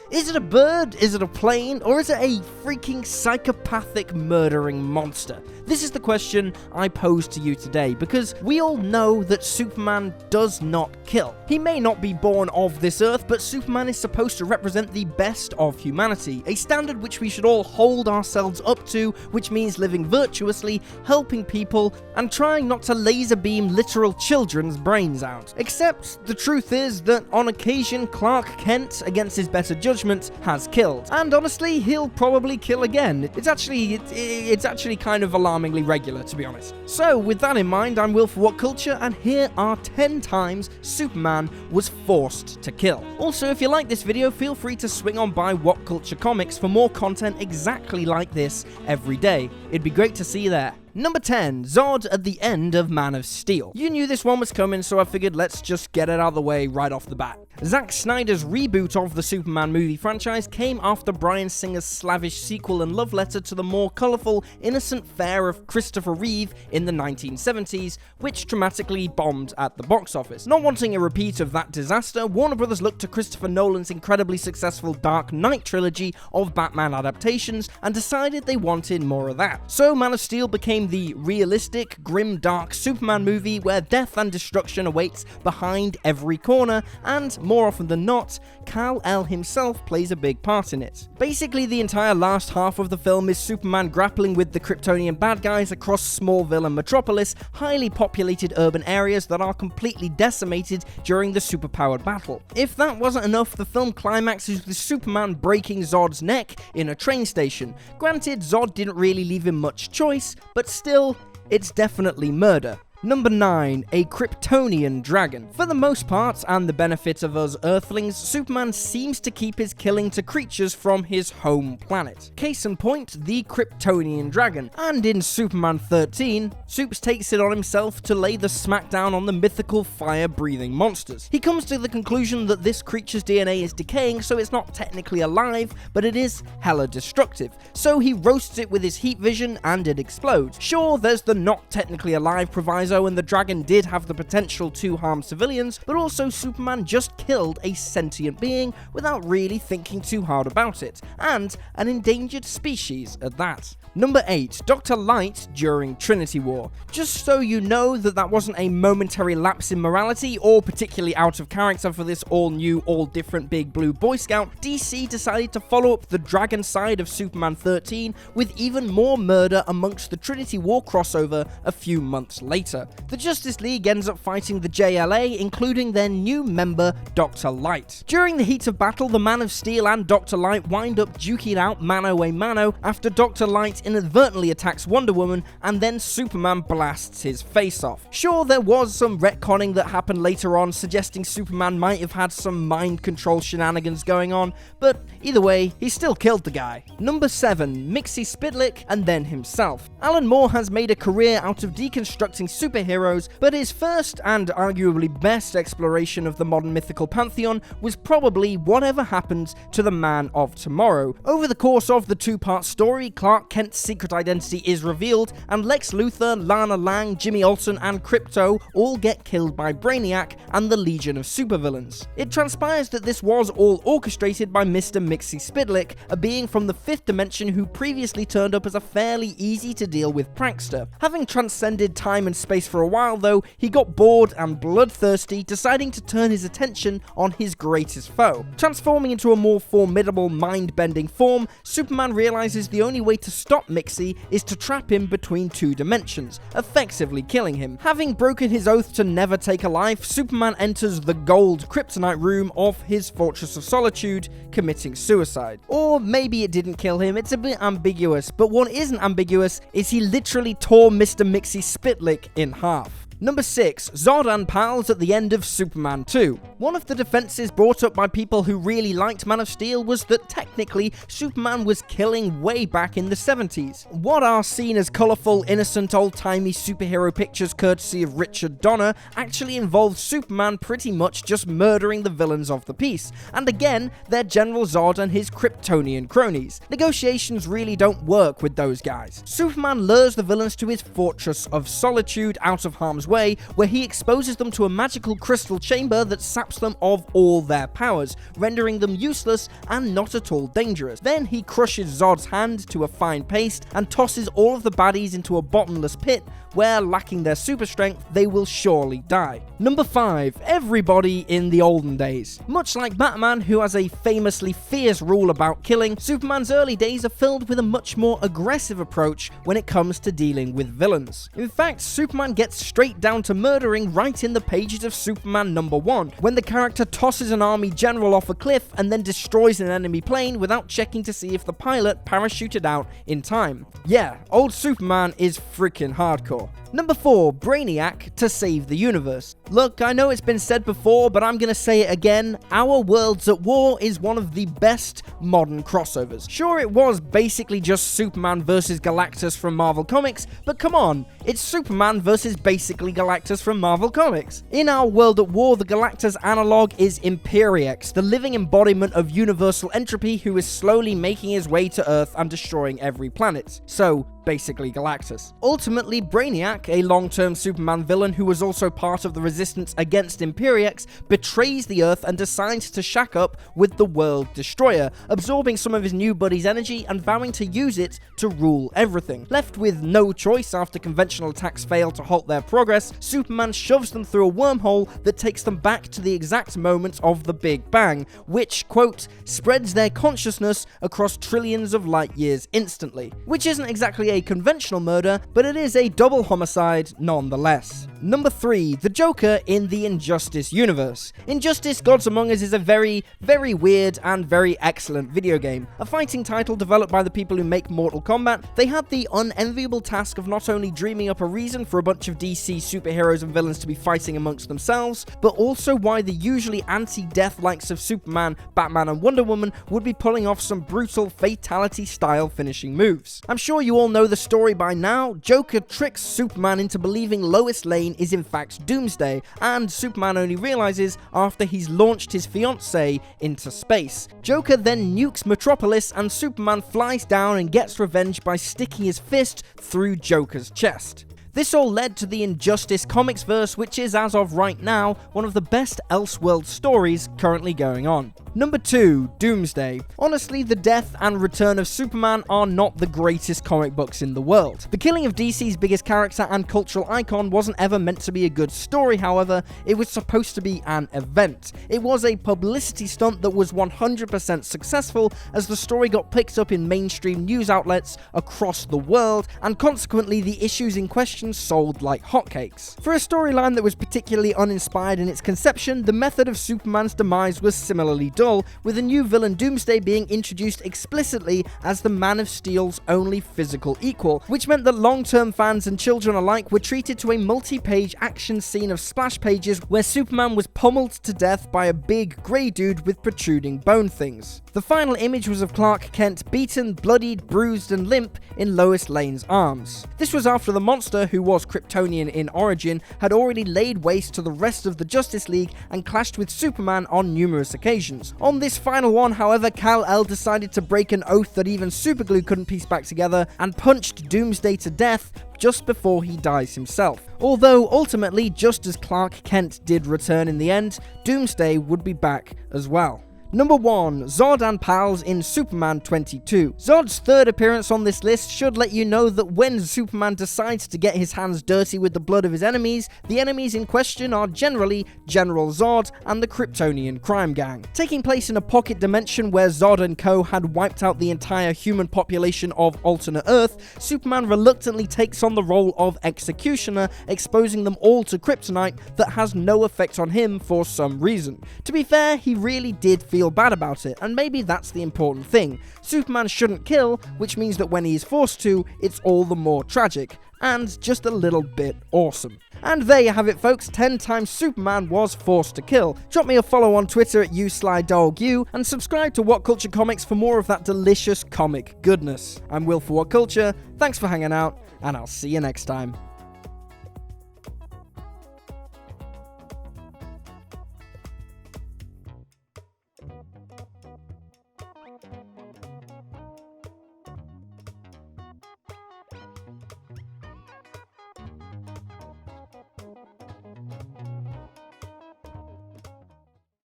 Is it a bird, is it a plane, or is it a freaking psychopathic murdering monster? This is the question I pose to you today, because we all know that Superman does not kill. He may not be born of this earth, but Superman is supposed to represent the best of humanity, a standard which we should all hold ourselves up to, which means living virtuously, helping people, and trying not to laser beam literal children's brains out. Except the truth is that on occasion Clark Kent, against his better judgment, has killed. And honestly, he'll probably kill again. It's actually kind of alarmingly regular, to be honest. So with that in mind, I'm Will for What Culture, and here are 10 times Superman was forced to kill. Also, if you like this video, feel free to swing on by What Culture Comics for more content exactly like this every day. It'd be great to see you there. Number 10, Zod at the end of Man of Steel. You knew this one was coming, so I figured let's just get it out of the way right off the bat. Zack Snyder's reboot of the Superman movie franchise came after Bryan Singer's slavish sequel and love letter to the more colourful, innocent fare of Christopher Reeve in the 1970s, which dramatically bombed at the box office. Not wanting a repeat of that disaster, Warner Bros. Looked to Christopher Nolan's incredibly successful Dark Knight trilogy of Batman adaptations and decided they wanted more of that. So Man of Steel became the realistic, grim, dark Superman movie where death and destruction awaits behind every corner, and more often than not, Kal-El himself plays a big part in it. Basically, the entire last half of the film is Superman grappling with the Kryptonian bad guys across Smallville and Metropolis, highly populated urban areas that are completely decimated during the superpowered battle. If that wasn't enough, the film climaxes with Superman breaking Zod's neck in a train station. Granted, Zod didn't really leave him much choice, but still, it's definitely murder. Number 9, a Kryptonian dragon. For the most part, and the benefit of us Earthlings, Superman seems to keep his killing to creatures from his home planet. Case in point, the Kryptonian dragon. And in Superman 13, Supes takes it on himself to lay the smackdown on the mythical fire-breathing monsters. He comes to the conclusion that this creature's DNA is decaying, so it's not technically alive, but it is hella destructive. So he roasts it with his heat vision, and it explodes. Sure, there's the not technically alive proviso, and the dragon did have the potential to harm civilians, but also Superman just killed a sentient being without really thinking too hard about it, and an endangered species at that. Number 8, Dr. Light during Trinity War. Just so you know that wasn't a momentary lapse in morality or particularly out of character for this all-new, all-different big blue Boy Scout, DC decided to follow up the dragon side of Superman 13 with even more murder amongst the Trinity War crossover a few months later. The Justice League ends up fighting the JLA, including their new member, Dr. Light. During the heat of battle, the Man of Steel and Dr. Light wind up duking out mano a mano after Dr. Light inadvertently attacks Wonder Woman, and then Superman blasts his face off. Sure, there was some retconning that happened later on, suggesting Superman might have had some mind control shenanigans going on, but either way, he still killed the guy. Number 7, MXYZPTLK and then himself. Alan Moore has made a career out of deconstructing superheroes, but his first and arguably best exploration of the modern mythical pantheon was probably whatever happens to the Man of Tomorrow. Over the course of the two-part story, Clark Kent's secret identity is revealed, and Lex Luthor, Lana Lang, Jimmy Olsen, and Krypto all get killed by Brainiac and the Legion of Supervillains. It transpires that this was all orchestrated by Mr. MXYZPTLK, a being from the 5th dimension who previously turned up as a fairly easy-to-deal-with prankster. Having transcended time and space for a while though, he got bored and bloodthirsty, deciding to turn his attention on his greatest foe. Transforming into a more formidable, mind-bending form, Superman realizes the only way to stop Mixie is to trap him between two dimensions, effectively killing him. Having broken his oath to never take a life, Superman enters the gold kryptonite room of his Fortress of Solitude, committing suicide. Or maybe it didn't kill him, it's a bit ambiguous, but what isn't ambiguous is he literally tore Mr. MXYZPTLK in half. Number 6, Zod and pals at the end of Superman 2. One of the defenses brought up by people who really liked Man of Steel was that technically Superman was killing way back in the 70s. What are seen as colourful, innocent, old-timey superhero pictures courtesy of Richard Donner actually involved Superman pretty much just murdering the villains of the piece, and again, they're General Zod and his Kryptonian cronies. Negotiations really don't work with those guys. Superman lures the villains to his Fortress of Solitude out of harm's hero's way, where he exposes them to a magical crystal chamber that saps them of all their powers, rendering them useless and not at all dangerous. Then he crushes Zod's hand to a fine paste and tosses all of the baddies into a bottomless pit where, lacking their super strength, they will surely die. Number 5. Everybody in the olden days. Much like Batman, who has a famously fierce rule about killing, Superman's early days are filled with a much more aggressive approach when it comes to dealing with villains. In fact, Superman gets straight down to murdering right in the pages of Superman number 1, when the character tosses an army general off a cliff and then destroys an enemy plane without checking to see if the pilot parachuted out in time. Yeah, old Superman is freaking hardcore. Number 4. Brainiac to save the universe. Look, I know it's been said before, but I'm gonna say it again. Our Worlds at War is one of the best modern crossovers. Sure, it was basically just Superman versus Galactus from Marvel Comics, but come on, it's Superman versus basically Galactus from Marvel Comics. In Our World at War, the Galactus analog is MXYZPTLK, the living embodiment of universal entropy who is slowly making his way to Earth and destroying every planet. So, basically Galactus. Ultimately, Brainiac, a long-term Superman villain who was also part of the resistance against MXYZPTLK, betrays the Earth and decides to shack up with the World Destroyer, absorbing some of his new buddy's energy and vowing to use it to rule everything. Left with no choice after conventional attacks fail to halt their progress, Superman shoves them through a wormhole that takes them back to the exact moment of the Big Bang, which, quote, spreads their consciousness across trillions of light years instantly. Which isn't exactly a conventional murder, but it is a double homicide nonetheless. Number 3. The Joker in the Injustice universe. Injustice: Gods Among Us is a very, very weird and very excellent video game. A fighting title developed by the people who make Mortal Kombat, they had the unenviable task of not only dreaming up a reason for a bunch of DC superheroes and villains to be fighting amongst themselves, but also why the usually anti-death likes of Superman, Batman and Wonder Woman would be pulling off some brutal fatality-style finishing moves. I'm sure you all know the story by now. Joker tricks Superman into believing Lois Lane is in fact Doomsday, and Superman only realizes after he's launched his fiancée into space. Joker then nukes Metropolis and Superman flies down and gets revenge by sticking his fist through Joker's chest. This all led to the Injustice comics verse, which is, as of right now, one of the best Elseworld stories currently going on. Number 2. Doomsday. Honestly, the death and return of Superman are not the greatest comic books in the world. The killing of DC's biggest character and cultural icon wasn't ever meant to be a good story, however, it was supposed to be an event. It was a publicity stunt that was 100% successful, as the story got picked up in mainstream news outlets across the world, and consequently the issues in question sold like hotcakes. For a storyline that was particularly uninspired in its conception, the method of Superman's demise was similarly dull, with a new villain Doomsday being introduced explicitly as the Man of Steel's only physical equal, which meant that long-term fans and children alike were treated to a multi-page action scene of splash pages where Superman was pummeled to death by a big grey dude with protruding bone things. The final image was of Clark Kent beaten, bloodied, bruised and limp in Lois Lane's arms. This was after the monster, who was Kryptonian in origin, had already laid waste to the rest of the Justice League and clashed with Superman on numerous occasions. On this final one, however, Kal-El decided to break an oath that even Superglue couldn't piece back together and punched Doomsday to death just before he dies himself. Although ultimately, just as Clark Kent did return in the end, Doomsday would be back as well. Number 1. Zod and pals in Superman 22. Zod's third appearance on this list should let you know that when Superman decides to get his hands dirty with the blood of his enemies, the enemies in question are generally General Zod and the Kryptonian crime gang. Taking place in a pocket dimension where Zod and co had wiped out the entire human population of alternate Earth, Superman reluctantly takes on the role of executioner, exposing them all to kryptonite that has no effect on him for some reason. To be fair, he really did feel bad about it, and maybe that's the important thing. Superman shouldn't kill, which means that when he is forced to, it's all the more tragic, and just a little bit awesome. And there you have it, folks. 10 times Superman was forced to kill. Drop me a follow on Twitter at YouSlyDogU, and subscribe to What Culture Comics for more of that delicious comic goodness. I'm Will for What Culture, thanks for hanging out, and I'll see you next time.